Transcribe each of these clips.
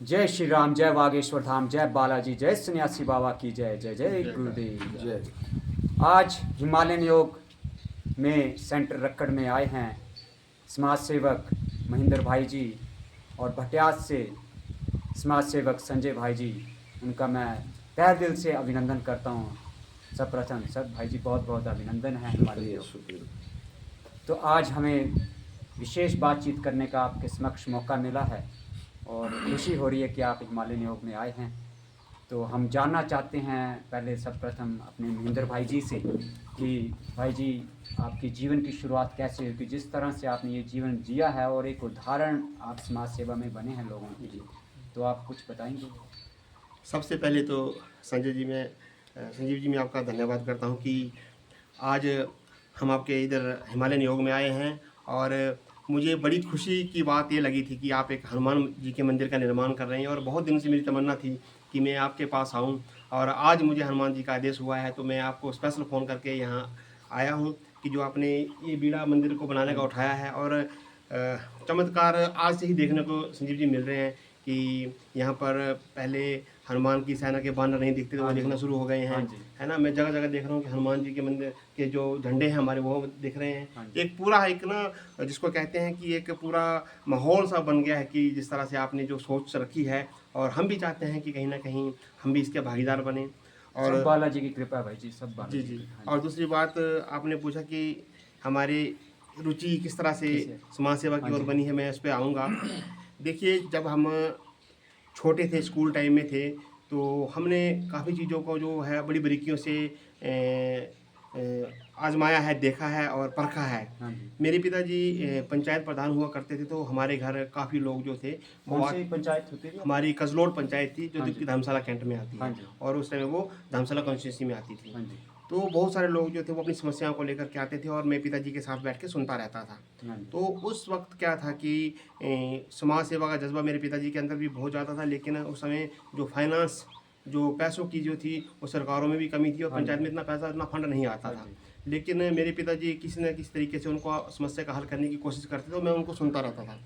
जय श्री राम, जय बागेश्वर धाम, जय बालाजी, जय सन्यासी बाबा की जय। जय जय गुरुदेव जय। आज हिमालयन योग में सेंटर रक्कड़ में आए हैं समाज सेवक महेंद्र भाई जी और भटियात से समाज सेवक संजय भाई जी। उनका मैं तहे दिल से अभिनंदन करता हूँ। सर्वप्रथम सब भाई जी बहुत बहुत अभिनंदन है हमारे लिए। तो आज हमें विशेष बातचीत करने का आपके समक्ष मौका मिला है और खुशी हो रही है कि आप हिमालयन योग में आए हैं। तो हम जानना चाहते हैं पहले सर्वप्रथम अपने महेंद्र भाई जी से कि भाई जी आपकी जीवन की शुरुआत कैसे हुई, कि जिस तरह से आपने ये जीवन जिया है और एक उदाहरण आप समाज सेवा में बने हैं लोगों के लिए, तो आप कुछ बताएंगे? सबसे पहले तो संजीव जी मैं आपका धन्यवाद करता हूँ कि आज हम आपके इधर हिमालयन योग में आए हैं। और मुझे बड़ी खुशी की बात ये लगी थी कि आप एक हनुमान जी के मंदिर का निर्माण कर रहे हैं और बहुत दिन से मेरी तमन्ना थी कि मैं आपके पास आऊँ, और आज मुझे हनुमान जी का आदेश हुआ है तो मैं आपको स्पेशल फ़ोन करके यहाँ आया हूँ कि जो आपने ये बीड़ा मंदिर को बनाने का उठाया है। और चमत्कार आज से ही देखने को संजीव जी मिल रहे हैं कि यहाँ पर पहले हनुमान की सेना के बानर नहीं दिखते थे, वो दिखना शुरू हो गए हैं, है ना। मैं जगह जगह देख रहा हूँ कि हनुमान जी के मंदिर के जो झंडे हैं हमारे वो दिख रहे हैं। एक पूरा एक ना जिसको कहते हैं कि एक पूरा माहौल सा बन गया है कि जिस तरह से आपने जो सोच रखी है, और हम भी चाहते हैं कि कहीं ना कहीं हम भी इसके भागीदार बने। और सब बालाजी की कृपा भाई जी, सब बालाजी जी। की। और दूसरी बात आपने पूछा कि हमारी रुचि किस तरह से समाज सेवा की ओर बनी है, मैं इस पर आऊँगा। देखिए, जब हम छोटे थे, स्कूल टाइम में थे, तो हमने काफ़ी चीज़ों को जो है बड़ी बारीकियों से आजमाया है, देखा है और परखा है। मेरे पिताजी पंचायत प्रधान हुआ करते थे, तो हमारे घर काफ़ी लोग जो थे वो पंचायत होती थी हमारी कसलोड पंचायत थी जो धर्मशाला कैंट में आती है, और उस टाइम वो धर्मशाला कॉन्स्टिट्यूंसी में आती थी। तो बहुत सारे लोग जो थे वो अपनी समस्याओं को लेकर के आते थे और मैं पिताजी के साथ बैठ के सुनता रहता था। तो उस वक्त क्या था कि समाज सेवा का जज्बा मेरे पिताजी के अंदर भी बहुत ज़्यादा था, लेकिन उस समय जो फाइनेंस, जो पैसों की जो थी, वो सरकारों में भी कमी थी और पंचायत में इतना पैसा, इतना फंड नहीं आता था। लेकिन मेरे पिताजी किसी न किसी तरीके से उनको समस्या का हल करने की कोशिश करते थे, तो मैं उनको सुनता रहता था।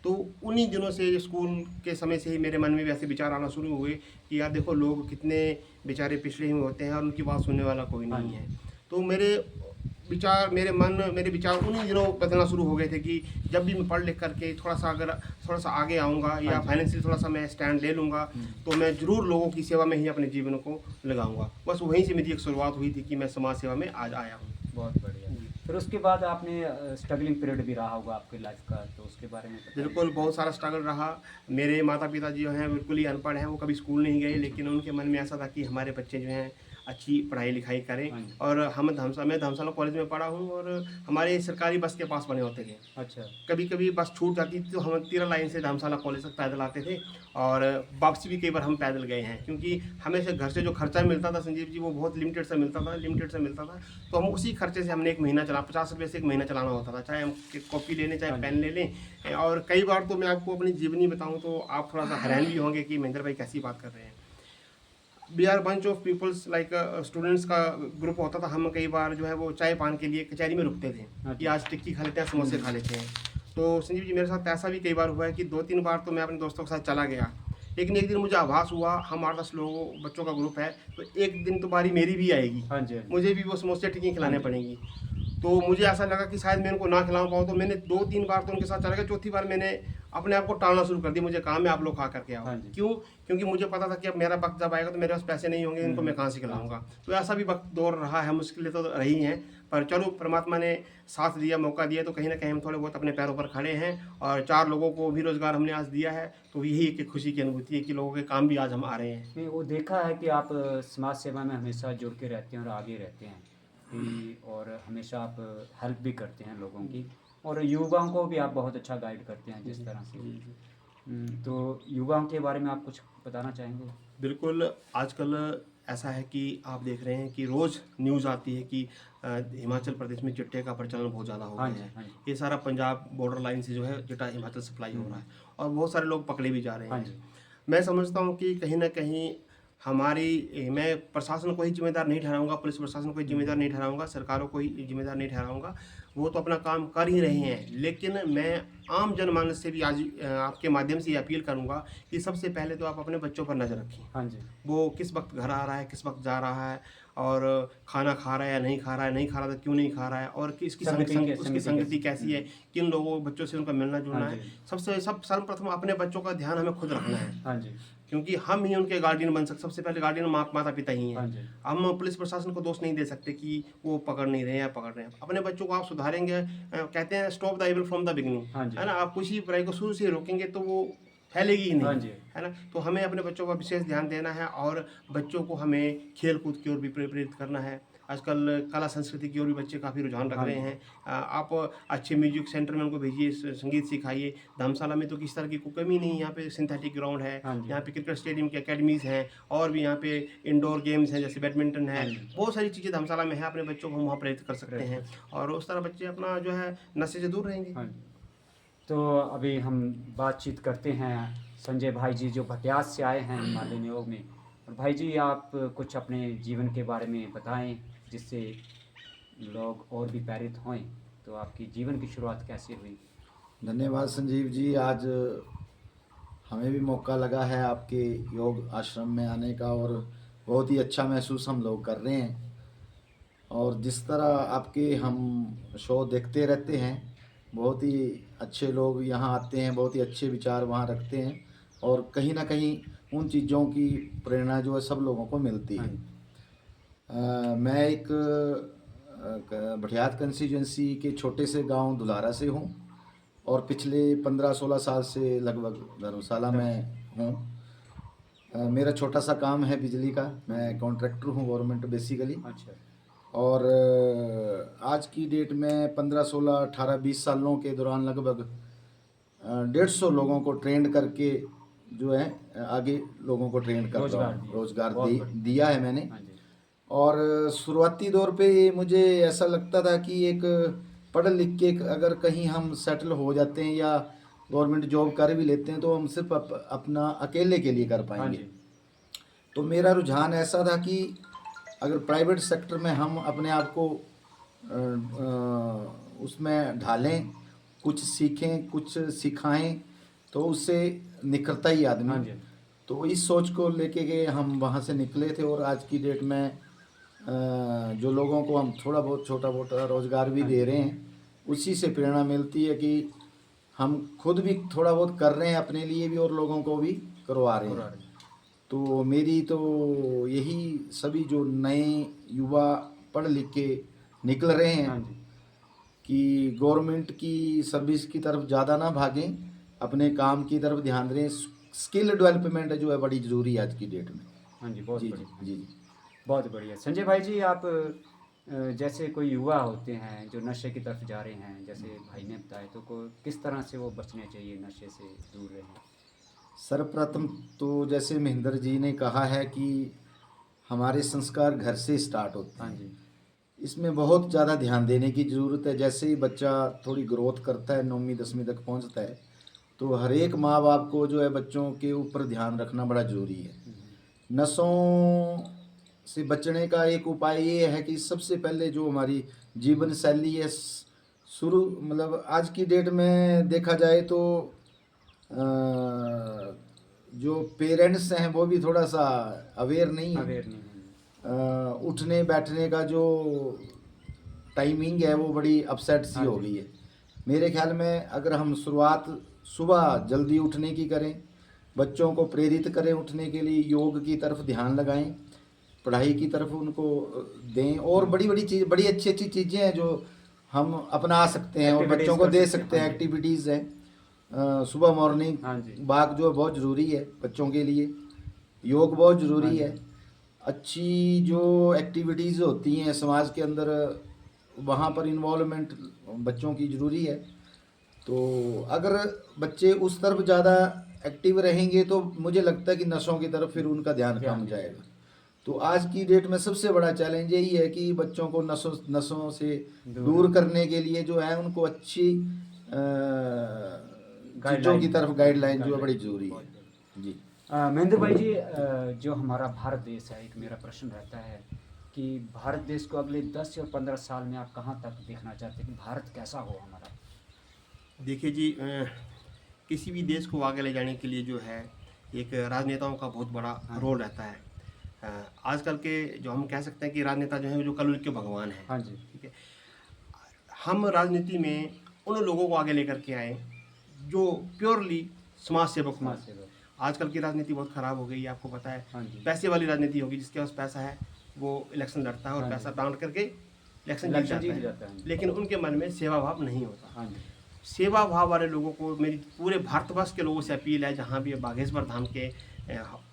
तो उन्हीं दिनों से, स्कूल के समय से ही मेरे मन में भी ऐसे विचार आना शुरू हुए कि यार देखो, लोग कितने बेचारे पिछड़े हुए होते हैं और उनकी बात सुनने वाला कोई नहीं है। तो मेरे विचार उन्हीं दिनों बदलना शुरू हो गए थे कि जब भी मैं पढ़ लिख करके थोड़ा सा आगे आऊँगा या फाइनेंशियल थोड़ा सा मैं स्टैंड ले लूँगा, तो मैं ज़रूर लोगों की सेवा में ही अपने जीवन को लगाऊँगा। बस वहीं से मेरी एक शुरुआत हुई थी कि मैं समाज सेवा में आज आया हूँ। बहुत बढ़िया। फिर उसके बाद आपने स्ट्रगलिंग पीरियड भी रहा होगा आपकी लाइफ का, तो उसके बारे में बिल्कुल, बहुत सारा स्ट्रगल रहा। मेरे माता पिता जो हैं बिल्कुल ही अनपढ़ हैं, वो कभी स्कूल नहीं गए, लेकिन उनके मन में ऐसा था कि हमारे बच्चे जो हैं अच्छी पढ़ाई लिखाई करें। और मैं धर्मशाला कॉलेज में पढ़ा हूँ, और हमारे सरकारी बस के पास बने होते थे। अच्छा। कभी कभी बस छूट जाती थी तो हम 13 लाइन से धर्मशाला कॉलेज तक पैदल आते थे, और वापसी भी कई बार हम पैदल गए हैं, क्योंकि हमें से घर से जो खर्चा मिलता था संजीव जी, वो बहुत लिमिटेड से मिलता था। तो हम उसी खर्चे से हमने एक महीना चला, 50 रुपये से एक महीना चलाना होता था, चाहे हम कॉपी ले लें चाहे पेन ले लें। और कई बार तो मैं आपको अपनी जीवनी बताऊं तो आप थोड़ा सा हैरान भी होंगे कि महेंद्र भाई कैसी बात कर रहे हैं। We are bunch of peoples, like students का ग्रुप होता था। हम कई बार जो है वो चाय पान के लिए कचहरी में रुकते थे कि आज टिक्की खा लेते हैं, समोसे खा लेते हैं। तो संजीव जी, मेरे साथ ऐसा भी कई बार हुआ है कि 2-3 बार तो मैं अपने दोस्तों के साथ चला गया, लेकिन एक दिन मुझे आभास हुआ, हम 8-10 लोगों बच्चों का ग्रुप है, तो एक दिन तो बारी मेरी भी आएगी, मुझे भी वो समोसे टिक्की खिलाने पड़ेंगी। तो मुझे ऐसा लगा कि शायद मैं उनको ना खिला पाऊँ, तो मैंने 2-3 बार तो उनके साथ चला गया। चौथी बार मैंने अपने आप को टालना शुरू कर दिया, मुझे काम है, आप लोग खा करके आओ। क्यों? क्योंकि मुझे पता था कि अब मेरा वक्त जब आएगा तो मेरे पास पैसे नहीं होंगे, इनको मैं कहाँ से खिलाऊंगा। तो ऐसा भी वक्त दौर रहा है, मुश्किलें तो रही हैं, पर चलो परमात्मा ने साथ दिया, मौका दिया, तो कहीं ना कहीं हम थोड़े बहुत अपने पैरों पर खड़े हैं, और 4 लोगों को भी रोज़गार हमने आज दिया है। तो यही एक खुशी की अनुभूति है कि लोगों के काम भी आज हम आ रहे हैं। नहीं, वो देखा है कि आप समाज सेवा में हमेशा जुड़ के रहते हैं और आगे रहते हैं और हमेशा आप हेल्प भी करते हैं लोगों की, और युवाओं को भी आप बहुत अच्छा गाइड करते हैं जिस तरह से। तो युवाओं के बारे में आप कुछ बताना चाहेंगे? बिल्कुल, आजकल ऐसा है कि आप देख रहे हैं कि रोज़ न्यूज़ आती है कि हिमाचल प्रदेश में चिट्टे का प्रचलन बहुत ज़्यादा हो गया है। ये सारा पंजाब बॉर्डर लाइन से जो है चिट्टा हिमाचल सप्लाई हो रहा है, और बहुत सारे लोग पकड़े भी जा रहे हैं। मैं समझता हूँ कि कहीं ना कहीं मैं प्रशासन को ही जिम्मेदार नहीं ठहराऊंगा, पुलिस प्रशासन को ही जिम्मेदार नहीं ठहराऊंगा, सरकारों को ही जिम्मेदार नहीं ठहराऊंगा। वो तो अपना काम कर ही रहे हैं, लेकिन मैं आम जनमानस से भी आज आपके माध्यम से ये अपील करूंगा कि सबसे पहले तो आप अपने बच्चों पर नज़र रखें। हाँ जी। वो किस वक्त घर आ रहा है, किस वक्त जा रहा है, और खाना खा रहा है या नहीं खा रहा है, नहीं खा रहा तो क्यों नहीं खा रहा है, और कि इसकी उसकी संगति कैसी है, किन लोगों बच्चों से उनका मिलना जुलना हाँ है। जी। सर्वप्रथम अपने बच्चों का ध्यान हमें खुद रखना है, हाँ जी। क्योंकि हम ही उनके गार्डियन बन सकते। सबसे पहले गार्डियन माता पिता ही हाँ हैं। जी। हम पुलिस प्रशासन को दोष नहीं दे सकते कि वो पकड़ नहीं रहे हैं या पकड़ रहे हैं। अपने बच्चों को आप सुधारेंगे, कहते हैं stop the evil from the beginning, हाँ जी। है ना। आप किसी बुराई को शुरू से रोकेंगे तो वो फैलेगी ही हाँ नहीं, जी। है ना। तो हमें अपने बच्चों का विशेष ध्यान देना है, और बच्चों को हमें खेल कूद की ओर भी प्रेरित करना है। आजकल कला संस्कृति की ओर भी बच्चे काफ़ी रुझान रख हाँ रहे जी। हैं। आप अच्छे म्यूजिक सेंटर में उनको भेजिए, संगीत सिखाइए। धर्मशाला में तो किस तरह की कोई कमी नहीं, यहाँ पे सिंथेटिक ग्राउंड है, हाँ जी। यहाँ पे क्रिकेट स्टेडियम की अकेडमीज़ हैं, और भी यहाँ पे इंडोर गेम्स हैं जैसे बैडमिंटन है। हाँ जी। बहुत सारी चीज़ें धर्मशाला में है, अपने बच्चों को हम वहाँ प्रेरित कर सकते हैं, और उस तरह बच्चे अपना जो है नशे से दूर रहेंगे। हाँ जी। तो अभी हम बातचीत करते हैं संजय भाई जी जो भटियात से आए हैं हिमालयन योग में। और भाई जी आप कुछ अपने जीवन के बारे में बताएं जिससे लोग और भी प्रेरित हों। तो आपकी जीवन की शुरुआत कैसे हुई? धन्यवाद संजीव जी। आज हमें भी मौका लगा है आपके योग आश्रम में आने का, और बहुत ही अच्छा महसूस हम लोग कर रहे हैं। और जिस तरह आपके हम शो देखते रहते हैं, बहुत ही अच्छे लोग यहाँ आते हैं, बहुत ही अच्छे विचार वहाँ रखते हैं, और कहीं ना कहीं उन चीज़ों की प्रेरणा जो है सब लोगों को मिलती है। मैं एक भटियात कंस्टिट्यूंसी के छोटे से गांव दुलारा से हूँ, और पिछले 15-16 साल से लगभग धर्मशाला में हूँ। मेरा छोटा सा काम है बिजली का, मैं कॉन्ट्रैक्टर हूँ गवर्नमेंट बेसिकली। अच्छा। और आज की डेट में 15, 16, 18, 20 सालों के दौरान लगभग 150 लोगों को ट्रेंड करके जो है आगे लोगों को ट्रेंड कर रहा हूँ। रोजगार दिया है मैंने। हाँ जी। और शुरुआती दौर पे मुझे ऐसा लगता था कि एक पढ़ लिख के अगर कहीं हम सेटल हो जाते हैं या गवर्नमेंट जॉब कर भी लेते हैं तो हम सिर्फ अपना अकेले के लिए कर हाँ पाएंगे। जी। तो मेरा रुझान ऐसा था कि अगर प्राइवेट सेक्टर में हम अपने आप को उसमें ढालें, कुछ सीखें, कुछ सिखाएं, तो उससे निखरता ही हाँ आदमी। जी। तो इस सोच को लेके के हम वहाँ से निकले थे, और आज की डेट में जो लोगों को हम थोड़ा बहुत छोटा मोटा रोज़गार भी दे रहे हैं, उसी से प्रेरणा मिलती है कि हम खुद भी थोड़ा बहुत कर रहे हैं अपने लिए भी, और लोगों को भी करवा रहे हैं। तो मेरी तो यही सभी जो नए युवा पढ़ लिख के निकल रहे हैं हाँ जी। कि गवर्नमेंट की सर्विस की तरफ ज़्यादा ना भागें, अपने काम की तरफ ध्यान दें। स्किल डेवलपमेंट जो है बड़ी ज़रूरी है आज की डेट में। हाँ जी। बहुत जी बढ़िया। जी जी। बहुत बढ़िया। संजय भाई जी आप जैसे कोई युवा होते हैं जो नशे की तरफ जा रहे हैं, जैसे भाई ने बताया, तो किस तरह से वो बचने चाहिए, नशे से दूर रहें? सर्वप्रथम तो जैसे महेंद्र जी ने कहा है कि हमारे संस्कार घर से स्टार्ट होते हाँ हैं। जी। इसमें बहुत ज़्यादा ध्यान देने की ज़रूरत है। जैसे ही बच्चा थोड़ी ग्रोथ करता है, 9वीं 10वीं तक पहुंचता है, तो हर एक माँ बाप को जो है बच्चों के ऊपर ध्यान रखना बड़ा ज़रूरी है। नशों से बचने का एक उपाय ये है कि सबसे पहले जो हमारी जीवन शैली है, शुरू मतलब आज की डेट में देखा जाए तो जो पेरेंट्स हैं वो भी थोड़ा सा अवेयर नहीं है। अवेयर नहीं है। उठने बैठने का जो टाइमिंग है वो बड़ी अपसेट सी हो गई है। मेरे ख्याल में अगर हम शुरुआत सुबह जल्दी उठने की करें, बच्चों को प्रेरित करें उठने के लिए, योग की तरफ ध्यान लगाएं, पढ़ाई की तरफ उनको दें, और बड़ी बड़ी चीज़, बड़ी अच्छी अच्छी चीज़ें हैं जो हम अपना सकते हैं और बच्चों को दे सकते हैं। एक्टिविटीज़ हैं, सुबह मॉर्निंग वॉक जो है बहुत ज़रूरी है बच्चों के लिए, योग बहुत ज़रूरी है। अच्छी जो एक्टिविटीज़ होती हैं समाज के अंदर, वहाँ पर इन्वॉल्वमेंट बच्चों की ज़रूरी है। तो अगर बच्चे उस तरफ ज़्यादा एक्टिव रहेंगे तो मुझे लगता है कि नशों की तरफ फिर उनका ध्यान कम जाएगा। तो आज की डेट में सबसे बड़ा चैलेंज यही है कि बच्चों को नशों से दूर करने के लिए जो है उनको अच्छी चीज़ों की तरफ गाइडलाइन जो है बड़ी ज़रूरी है। जी महेंद्र भाई जी, जो हमारा भारत देश है, एक मेरा प्रश्न रहता है कि भारत देश को अगले 10 और 15 साल में आप कहाँ तक देखना चाहते हैं कि भारत कैसा हो हमारा? देखिए जी, किसी भी देश को आगे ले जाने के लिए जो है एक राजनेताओं का बहुत बड़ा रोल रहता है। आजकल के जो हम कह सकते हैं कि राजनेता जो हैं जो कलयुग के भगवान हैं। हाँ जी। ठीक है, हम राजनीति में उन लोगों को आगे लेकर के आए जो प्योरली समाज सेवक हों। समाज सेवक। आजकल की राजनीति बहुत ख़राब हो गई है, आपको पता है। हाँ जी। पैसे वाली राजनीति होगी, जिसके पास पैसा है वो इलेक्शन लड़ता है और हाँ जी। पैसा बांट करके इलेक्शन जीत इलेक्शन जीत जाता जाता है, है। लेकिन उनके मन में सेवा भाव नहीं होता। हाँ जी। सेवा भाव वाले लोगों को मेरी पूरे भारतवर्ष के लोगों से अपील है, जहाँ भी बागेश्वर धाम के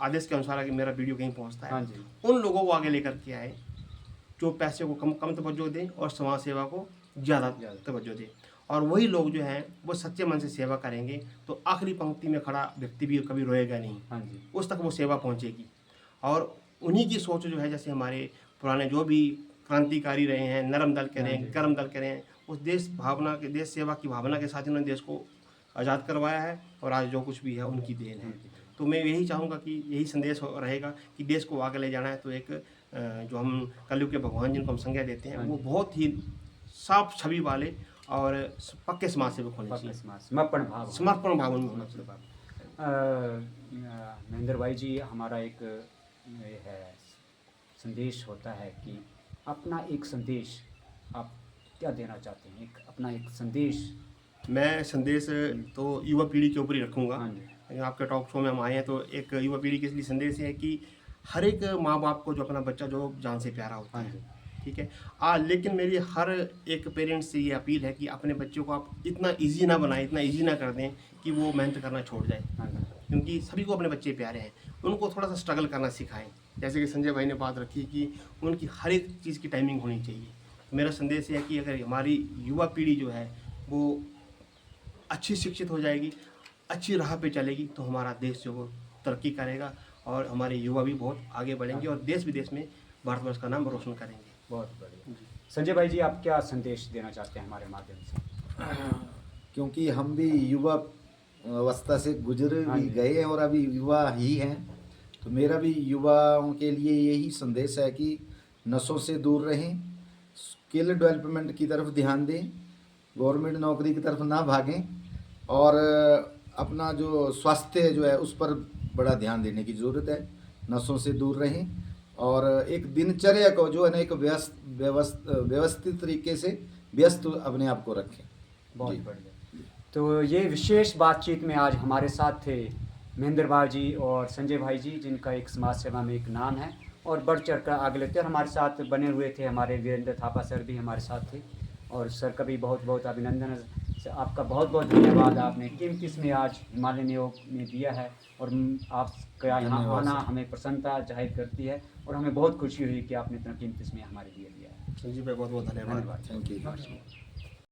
आदेश के अनुसार अगर मेरा वीडियो कहीं पहुँचता है, हाँ जी। उन लोगों को आगे लेकर के आए जो पैसे को कम कम तवज्जो दें और समाज सेवा को ज़्यादा तवज्जो दें। और वही लोग जो हैं वो सच्चे मन से सेवा करेंगे तो आखिरी पंक्ति में खड़ा व्यक्ति भी कभी रोएगा नहीं। हाँ जी। उस तक वो सेवा पहुंचेगी। और उन्हीं की सोच जो है, जैसे हमारे पुराने जो भी क्रांतिकारी रहे हैं, नरम दल के रहे हैं, गर्म दल के रहे हैं, उस देश भावना के, देश सेवा की भावना के साथ इन्होंने देश को आज़ाद करवाया है और आज जो कुछ भी है उनकी देन है। तो मैं यही चाहूँगा कि यही संदेश रहेगा कि देश को आगे ले जाना है तो एक जो हम कलयुग के भगवान जिनको हम संज्ञा देते हैं वो बहुत ही साफ छवि वाले और पक्के समाज सेवक होने चाहिए। समर्पण भाव। समर्पण भाव उनमें होना चाहिए। महेंद्र भाई जी, हमारा एक ये है संदेश होता है कि अपना एक संदेश आप क्या देना चाहते हैं? एक अपना एक संदेश। मैं संदेश तो युवा पीढ़ी के ऊपर ही रखूँगा। हाँ जी। आपके टॉक शो में हम आए हैं तो एक युवा पीढ़ी के लिए संदेश है कि हर एक माँ बाप को जो अपना बच्चा जो जान से प्यारा होता हाँ है, जी। ठीक है। लेकिन मेरी हर एक पेरेंट्स से ये अपील है कि अपने बच्चों को आप इतना इजी ना बनाएं, इतना इजी ना कर दें कि वो मेहनत करना छोड़ जाए। हाँ जी। क्योंकि सभी को अपने बच्चे प्यारे हैं, उनको थोड़ा सा स्ट्रगल करना सिखाएं। जैसे कि संजय भाई ने बात रखी कि उनकी हर एक चीज़ की टाइमिंग होनी चाहिए। मेरा संदेश है कि अगर हमारी युवा पीढ़ी जो है वो अच्छी शिक्षित हो जाएगी, अच्छी राह पे चलेगी तो हमारा देश जो वो तरक्की करेगा और हमारे युवा भी बहुत आगे बढ़ेंगे और देश विदेश में भारतवर्ष का नाम रोशन करेंगे। बहुत बढ़िया। संजय भाई जी, आप क्या संदेश देना चाहते हैं हमारे माध्यम से? क्योंकि हम भी युवा अवस्था से गुजर भी गए हैं और अभी युवा ही हैं, तो मेरा भी युवाओं के लिए यही संदेश है कि नशों से दूर रहें, स्किल डेवलपमेंट की तरफ ध्यान दें, गवर्नमेंट नौकरी की तरफ ना भागें और अपना जो स्वास्थ्य जो है उस पर बड़ा ध्यान देने की ज़रूरत है। नशों से दूर रहें और एक दिनचर्या को जो है ना एक व्यवस्थित तरीके से व्यस्त अपने आप को रखें। बहुत बढ़िया। तो ये विशेष बातचीत में आज हमारे साथ थे महेंद्र भाई जी और संजय भाई जी, जिनका एक समाज सेवा में एक नाम है और बढ़ चढ़ कर आगे लेते हैं। हमारे साथ बने हुए थे हमारे वीरेंद्र थापा सर भी हमारे साथ थे और सर का भी बहुत बहुत अभिनंदन। आपका बहुत बहुत धन्यवाद, आपने कीमती समय आज हिमालयन योग में दिया है और आपका यहाँ आना हमें प्रसन्नता जाहिर करती है और हमें बहुत खुशी हुई कि आपने इतना कीमती समय हमारे लिए दिया है। संजीव भाई बहुत बहुत धन्यवाद। Thank you.